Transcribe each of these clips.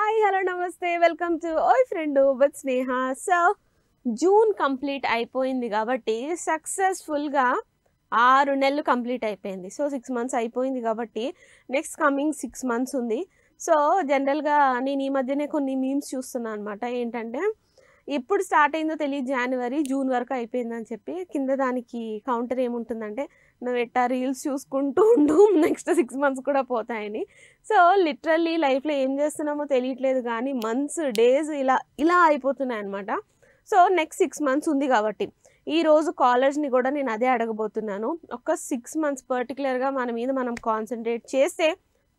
Hi hello నమస్తే welcome to ఓయ్ friend with Sneha. So June complete అయిపోయింది కాబట్టి సక్సెస్ఫుల్గా 6 నెలలు కంప్లీట్ అయిపోయింది. సో 6 మంత్స్ అయిపోయింది కాబట్టి నెక్స్ట్ కమింగ్ 6 మంత్స్ ఉంది. సో జనరల్గా నేను ఈ మధ్యనే కొన్ని మీమ్స్ చూస్తున్నాను అనమాట. ఏంటంటే ఎప్పుడు స్టార్ట్ అయిందో తెలియదు, జనవరి జూన్ వరకు అయిపోయిందని చెప్పి కింద దానికి కౌంటర్ ఏముంటుందంటే నువ్వు ఎట్టా రీల్స్ చూసుకుంటూ ఉండు నెక్స్ట్ 6 మంత్స్ కూడా పోతాయని. సో లిటరల్లీ లైఫ్లో ఏం చేస్తున్నామో తెలియట్లేదు కానీ మంత్స్ డేస్ ఇలా అయిపోతున్నాయి అనమాట. సో నెక్స్ట్ 6 మంత్స్ ఉంది కాబట్టి ఈరోజు కాలర్స్ని కూడా నేను అదే అడగబోతున్నాను. ఒక 6 మంత్స్ పర్టికులర్గా మన మీద మనం కాన్సన్ట్రేట్ చేస్తే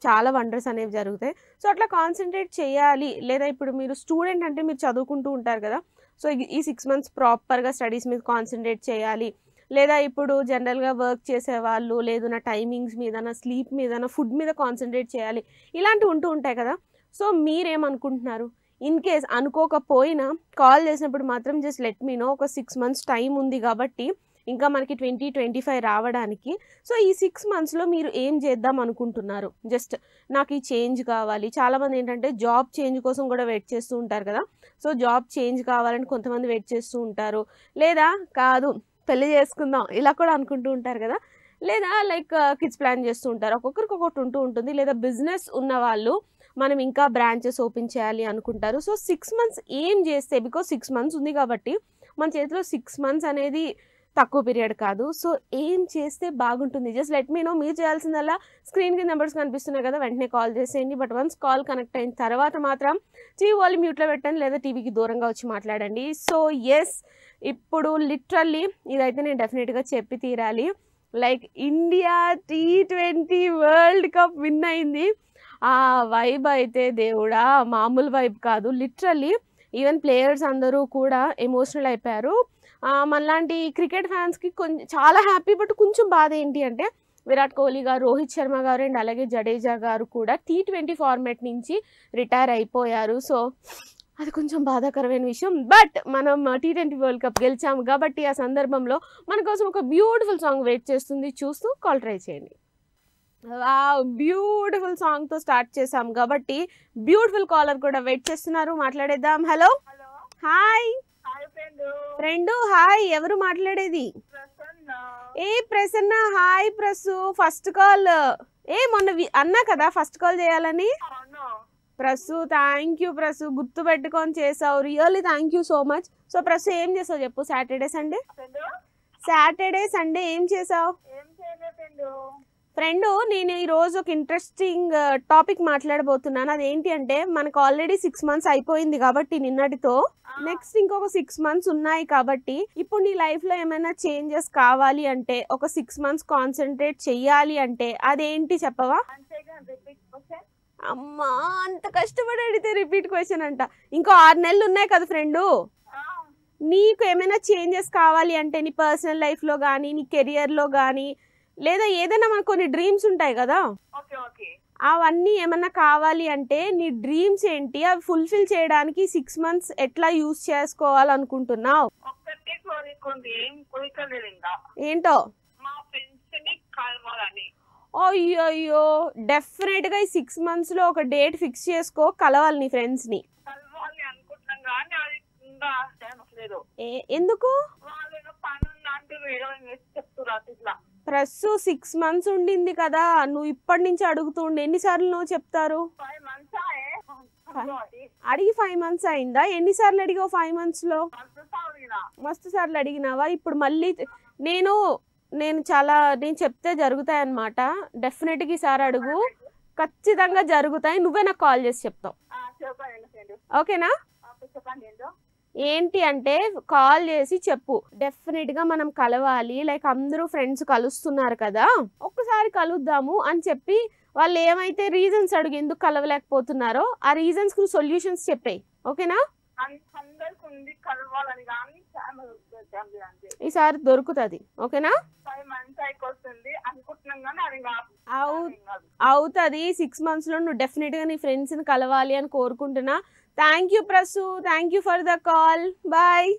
చాలా వండర్స్ అనేవి జరుగుతాయి. సో అట్లా కాన్సన్ట్రేట్ చేయాలి, లేదా ఇప్పుడు మీరు స్టూడెంట్ అంటే మీరు చదువుకుంటూ ఉంటారు కదా. సో ఈ 6 మంత్స్ ప్రాపర్గా స్టడీస్ మీద కాన్సన్ట్రేట్ చేయాలి, లేదా ఇప్పుడు జనరల్గా వర్క్ చేసేవాళ్ళు లేదు నా టైమింగ్స్ మీద, నా స్లీప్ మీద, నా ఫుడ్ మీద కాన్సన్ట్రేట్ చేయాలి, ఇలాంటివి ఉంటూ ఉంటాయి కదా. సో మీరేమనుకుంటున్నారు? ఇన్ కేస్ అనుకోకపోయినా కాల్ చేసినప్పుడు మాత్రం జస్ట్ లెట్ మీ నో. ఒక 6 మంత్స్ టైం ఉంది కాబట్టి ఇంకా మనకి 2025 రావడానికి. సో ఈ 6 మంత్స్లో మీరు ఏం చేద్దాం అనుకుంటున్నారు? జస్ట్ నాకు ఈ చేంజ్ కావాలి. చాలామంది ఏంటంటే జాబ్ చేంజ్ కోసం కూడా వెయిట్ చేస్తూ ఉంటారు కదా. సో జాబ్ చేంజ్ కావాలని కొంతమంది వెయిట్ చేస్తూ ఉంటారు, లేదా కాదు పెళ్లి చేసుకుందాం ఇలా కూడా అనుకుంటూ ఉంటారు కదా, లేదా లైక్ కిడ్స్ ప్లాన్ చేస్తూ ఉంటారు. ఒక్కొక్కరికి ఒక్కొక్కటి ఉంటూ ఉంటుంది. లేదా బిజినెస్ ఉన్న వాళ్ళు మనం ఇంకా బ్రాంచెస్ ఓపెన్ చేయాలి అనుకుంటారు. సో 6 మంత్స్ ఏం చేస్తే, బికాజ్ 6 మంత్స్ ఉంది కాబట్టి మన చేతిలో 6 మంత్స్ అనేది తక్కువ పీరియడ్ కాదు. సో ఏం చేస్తే బాగుంటుంది? Just let me know. మీరు చేయాల్సిందల్లా స్క్రీన్కి నెంబర్స్ కనిపిస్తున్నాయి కదా, వెంటనే కాల్ చేసేయండి. బట్ వన్స్ కాల్ కనెక్ట్ అయిన తర్వాత మాత్రం టీవీ వాళ్ళు మ్యూట్లో పెట్టండి, లేదా టీవీకి దూరంగా వచ్చి మాట్లాడండి. సో ఎస్, ఇప్పుడు లిటరల్లీ ఇదైతే నేను డెఫినెట్గా చెప్పి తీరాలి. Like India T20 world cup win అయింది. ఆ వైబ్ అయితే దేవుడా మామూలు వైబ్ కాదు. లిటరల్లీ ఈవెన్ ప్లేయర్స్ అందరూ కూడా ఎమోషనల్ అయిపోయారు. మనలాంటి క్రికెట్ ఫ్యాన్స్కి కొంచెం చాలా హ్యాపీ, బట్ కొంచెం బాధ ఏంటి అంటే విరాట్ కోహ్లీ గారు, రోహిత్ శర్మ గారు అండ్ అలాగే జడేజా గారు కూడా T20 ఫార్మాట్ నుంచి రిటైర్ అయిపోయారు. సో అది కొంచెం బాధాకరమైన విషయం. బట్ మనం T20 వరల్డ్ కప్ గెలిచాము కాబట్టి ఆ సందర్భంలో మన కోసం ఒక బ్యూటిఫుల్ సాంగ్ వెయిట్ చేస్తుంది. చూస్తూ కాల్ ట్రై చేయండి. బ్యూటిఫుల్ సాంగ్తో స్టార్ట్ చేసాం కాబట్టి బ్యూటిఫుల్ కాలర్ కూడా వెయిట్ చేస్తున్నారు, మాట్లాడేద్దాం. Hello hi friend. హాయ్, ఎవరు మాట్లాడేది? ఏ Prasanna. Hi Prasu. First call మొన్న అన్నా కదా ఫస్ట్ కాల్ చేయాలని. ప్రసు థ్యాంక్ యూ ప్రసు, గుర్తు పెట్టుకొని చేసావు. Really thank you so much. So Prasu ఏం చేసావు చెప్పు? సాటర్డే సండే ఏం చేసావు ఫ్రెండ్? నేను ఈరోజు ఒక ఇంట్రెస్టింగ్ టాపిక్ మాట్లాడబోతున్నాను. అదేంటి అంటే మనకు ఆల్రెడీ 6 మంత్స్ అయిపోయింది కాబట్టి నిన్నటితో నెక్స్ట్ ఇంకొక 6 మంత్స్ ఉన్నాయి కాబట్టి ఇప్పుడు నీ లైఫ్లో ఏమైనా చేంజెస్ కావాలి అంటే, ఒక 6 మంత్స్ కాన్సన్ట్రేట్ చెయ్యాలి అంటే అదేంటి చెప్పవా? అమ్మా అంత కష్టపడి అడిగితే రిపీట్ క్వశ్చన్ అంట. ఇంకో 6 నెలలు ఉన్నాయి కదా ఫ్రెండు. నీకు ఏమైనా చేంజెస్ కావాలి అంటే నీ పర్సనల్ లైఫ్లో కానీ, నీ కెరియర్లో కానీ, లేదా ఏదైనా మనకు కొన్ని డ్రీమ్స్ ఉంటాయి కదా, అవన్నీ ఏమన్నా కావాలి అంటే నీ డ్రీమ్స్ ఏంటి, అవి ఫుల్ఫిల్ చేయడానికి 6 మంత్స్ ఎట్లా యూజ్ చేసుకోవాలనుకుంటున్నావు? ఏంటో? అయ్యో డెఫినెట్ గా ఈ 6 మంత్స్ లో ఒక డేట్ ఫిక్స్ చేసుకో, కలవాలి నీ ఫ్రెండ్స్ ని. ఎందుకు? ప్రస్తు 6 మంత్స్ ఉండింది కదా, నువ్వు ఇప్పటి నుంచి అడుగుతుండే. ఎన్నిసార్లు నువ్వు చెప్తారు? అడిగి 5 మంత్స్ అయిందా? ఎన్నిసార్లు అడిగావు 5 మంత్స్ లో? మస్తు సార్లు అడిగినావా? ఇప్పుడు మళ్ళీ నేను చెప్తే జరుగుతాయి అన్నమాట. డెఫినెట్గా ఈసారి అడుగు, ఖచ్చితంగా జరుగుతాయి. నువ్వే నాకు కాల్ చేసి చెప్తావు, ఓకేనా? ఏంటి అంటే కాల్ చేసి చెప్పు. డెఫినెట్గా మనం కలవాలి, లైక్ అందరూ ఫ్రెండ్స్ కలుస్తున్నారు కదా, ఒక్కసారి కలుద్దాము అని చెప్పి వాళ్ళు ఏమైతే రీజన్స్ అడుగు ఎందుకు కలవలేకపోతున్నారో ఆ రీజన్స్ కు సొల్యూషన్స్ చెప్పాయి, ఓకేనా? ఈసారి దొరుకుతుంది, ఓకేనా? అవుతుంది. 6 మంత్స్ లో నువ్వు డెఫినెట్ గా నీ ఫ్రెండ్స్ ని కలవాలి అని కోరుకుంటున్నా. Thank you Prasu, thank you for the call. Bye.